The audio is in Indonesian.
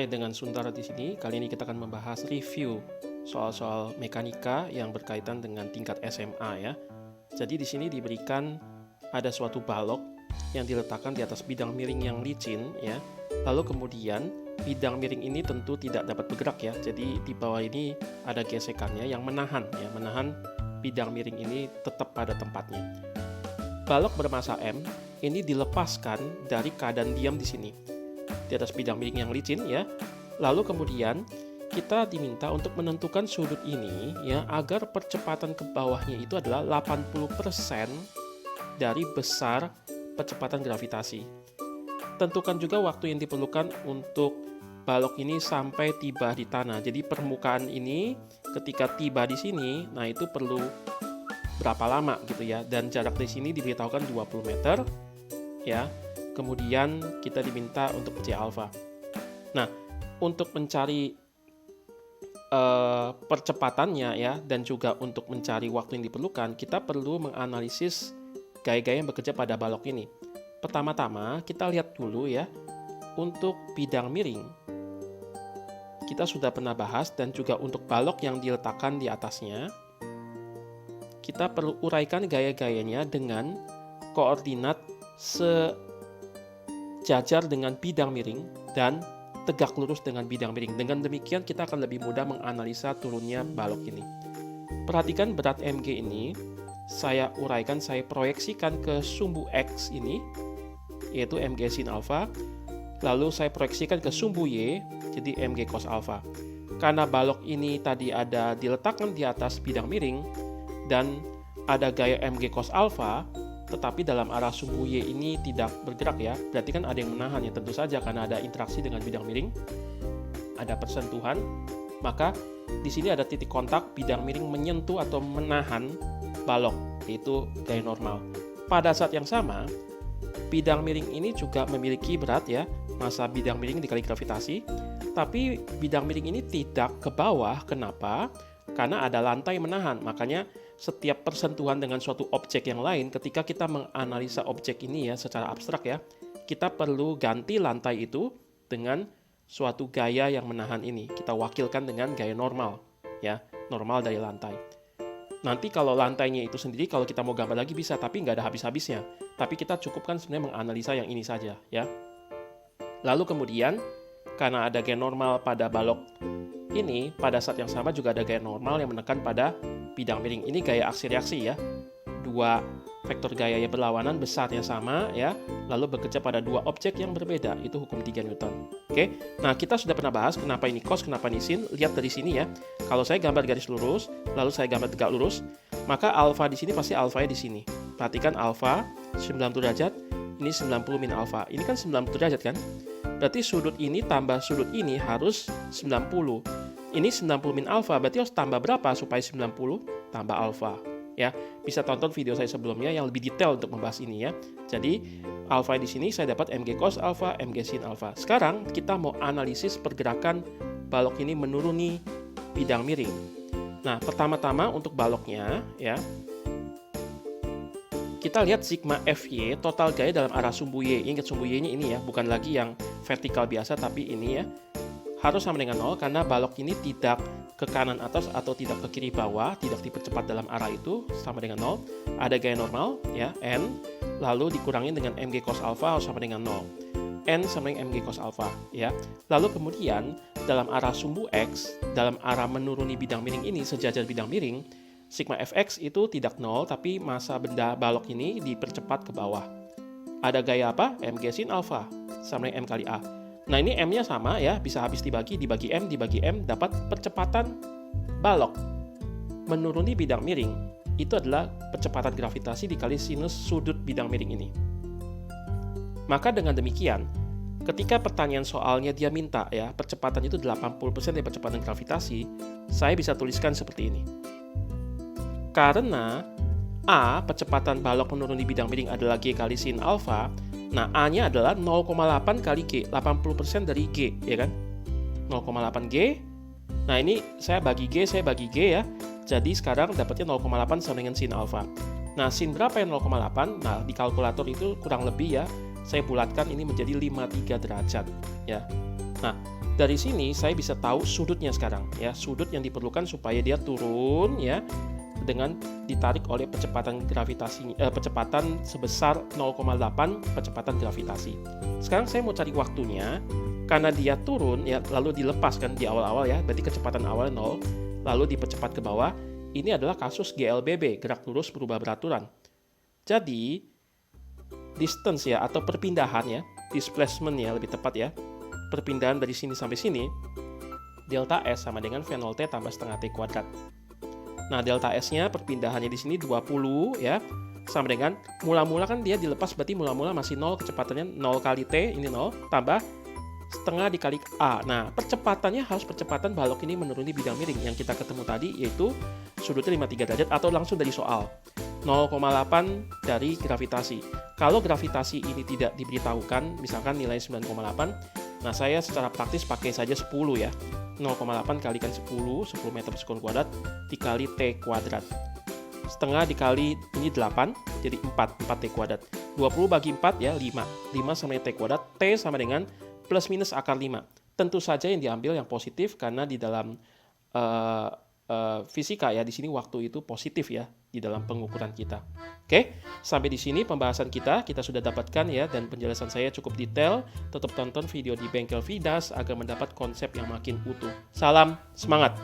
Hai, dengan Sundar di sini. Kali ini kita akan membahas review soal-soal mekanika yang berkaitan dengan tingkat SMA ya. Jadi di sini diberikan ada suatu balok yang diletakkan di atas bidang miring yang licin ya. Lalu kemudian bidang miring ini tentu tidak dapat bergerak ya. Jadi di bawah ini ada gesekannya yang menahan bidang miring ini tetap pada tempatnya. Balok bermassa M ini dilepaskan dari keadaan diam di sini, di atas bidang miring yang licin ya. Lalu kemudian kita diminta untuk menentukan sudut ini ya, agar percepatan ke bawahnya itu adalah 80% dari besar percepatan gravitasi. Tentukan juga waktu yang diperlukan untuk balok ini sampai tiba di tanah. Jadi permukaan ini ketika tiba di sini, nah itu perlu berapa lama gitu ya. Dan jarak di sini diberitahukan 20 meter ya. Kemudian kita diminta untuk C alfa. Nah, untuk mencari percepatannya ya, dan juga untuk mencari waktu yang diperlukan, kita perlu menganalisis gaya-gaya yang bekerja pada balok ini. Pertama-tama kita lihat dulu ya, untuk bidang miring kita sudah pernah bahas, dan juga untuk balok yang diletakkan di atasnya kita perlu uraikan gaya-gayanya dengan koordinat sejajar dengan bidang miring dan tegak lurus dengan bidang miring. Dengan demikian kita akan lebih mudah menganalisa turunnya balok ini. Perhatikan berat mg ini saya uraikan, saya proyeksikan ke sumbu X ini, yaitu mg sin alfa. Lalu saya proyeksikan ke sumbu Y, jadi mg cos alfa. Karena balok ini tadi ada diletakkan di atas bidang miring dan ada gaya mg cos alfa, tetapi dalam arah sumbu Y ini tidak bergerak ya, berarti kan ada yang menahan ya, tentu saja karena ada interaksi dengan bidang miring, ada persentuhan, maka di sini ada titik kontak bidang miring menyentuh atau menahan balok, yaitu gaya normal. Pada saat yang sama, bidang miring ini juga memiliki berat ya, massa bidang miring dikali gravitasi, tapi bidang miring ini tidak ke bawah. Kenapa? Karena ada lantai menahan. Makanya setiap persentuhan dengan suatu objek yang lain, ketika kita menganalisa objek ini ya secara abstrak ya, kita perlu ganti lantai itu dengan suatu gaya yang menahan ini. Kita wakilkan dengan gaya normal ya, normal dari lantai. Nanti kalau lantainya itu sendiri, kalau kita mau gambar lagi bisa, tapi nggak ada habis-habisnya. Tapi kita cukupkan sebenarnya menganalisa yang ini saja ya. Lalu kemudian karena ada gaya normal pada balok ini, pada saat yang sama juga ada gaya normal yang menekan pada bidang miring. Ini gaya aksi reaksi ya. Dua vektor gaya yang berlawanan, besarnya sama ya, lalu bekerja pada dua objek yang berbeda. Itu hukum 3 Newton. Oke. Nah, kita sudah pernah bahas kenapa ini cos, kenapa ini sin. Lihat dari sini ya. Kalau saya gambar garis lurus, lalu saya gambar tegak lurus, maka alfa di sini pasti alfanya di sini. Perhatikan alfa 90 derajat, ini 90 min alfa. Ini kan 90 derajat kan? Berarti sudut ini tambah sudut ini harus 90. Ini 90 min alfa, berarti harus tambah berapa supaya 90 tambah alfa ya. Bisa tonton video saya sebelumnya yang lebih detail untuk membahas ini ya. Jadi alfa di sini saya dapat mg cos alfa, mg sin alfa. Sekarang kita mau analisis pergerakan balok ini menuruni bidang miring. Nah, pertama-tama untuk baloknya ya, kita lihat sigma Fy, total gaya dalam arah sumbu Y. Ingat sumbu Y-nya ini ya, bukan lagi yang vertikal biasa, tapi ini ya, harus sama dengan 0 karena balok ini tidak ke kanan atas atau tidak ke kiri bawah, tidak dipercepat dalam arah itu, sama dengan 0. Ada gaya normal ya, N, lalu dikurangi dengan mg cos alfa harus sama dengan 0. N sama dengan mg cos alfa ya. Lalu kemudian dalam arah sumbu X, dalam arah menuruni bidang miring ini, sejajar bidang miring, sigma Fx itu tidak 0, tapi massa benda balok ini dipercepat ke bawah. Ada gaya apa? mg sin alfa sama dengan m kali A. Nah, ini M-nya sama ya, bisa habis dibagi M, dapat percepatan balok menuruni bidang miring. Itu adalah percepatan gravitasi dikali sinus sudut bidang miring ini. Maka dengan demikian, ketika pertanyaan soalnya dia minta ya, percepatan itu 80% dari percepatan gravitasi, saya bisa tuliskan seperti ini. Karena A, percepatan balok menuruni bidang miring adalah G kali sin alfa, nah A-nya adalah 0,8 kali G, 80% dari G, ya kan? 0,8 G, nah ini saya bagi G ya, jadi sekarang dapatnya 0,8 sama dengan sin alfa. Nah, sin berapa yang 0,8? Nah, di kalkulator itu kurang lebih ya, saya bulatkan ini menjadi 53 derajat, ya. Nah, Dari sini saya bisa tahu sudutnya sekarang ya, sudut yang diperlukan supaya dia turun ya dengan ditarik oleh percepatan gravitasi percepatan sebesar 0,8 percepatan gravitasi. Sekarang saya mau cari waktunya. Karena dia turun ya lalu dilepaskan di awal-awal ya, berarti kecepatan awal 0 lalu dipercepat ke bawah. Ini adalah kasus GLBB, gerak lurus berubah beraturan. Jadi distance ya atau perpindahan ya, displacement ya lebih tepat ya. Perpindahan dari sini sampai sini, delta S sama dengan V0T tambah setengah T kuadrat. Nah, delta S-nya perpindahannya di sini 20 ya, sama dengan mula-mula kan dia dilepas, berarti mula-mula masih 0, kecepatannya 0 kali T, ini 0, tambah setengah dikali A. Nah, percepatannya harus percepatan balok ini menuruni bidang miring yang kita ketemu tadi, yaitu sudutnya 53 derajat atau langsung dari soal. 0,8 dari gravitasi. Kalau gravitasi ini tidak diberitahukan, misalkan nilai 9,8, nah saya secara praktis pakai saja 10 ya. 0,8 kalikan 10 meter per sekund kuadrat dikali T kuadrat. Setengah dikali ini 8, jadi 4 T kuadrat. 20 bagi 4 ya 5. 5 sama T kuadrat, T sama dengan plus minus akar 5. Tentu saja yang diambil yang positif karena di dalam fisika ya, di sini waktu itu positif ya di dalam pengukuran kita. Oke, sampai di sini pembahasan kita sudah dapatkan ya, dan penjelasan saya cukup detail. Tetap tonton video di Bengkel Vidas agar mendapat konsep yang makin utuh. Salam semangat!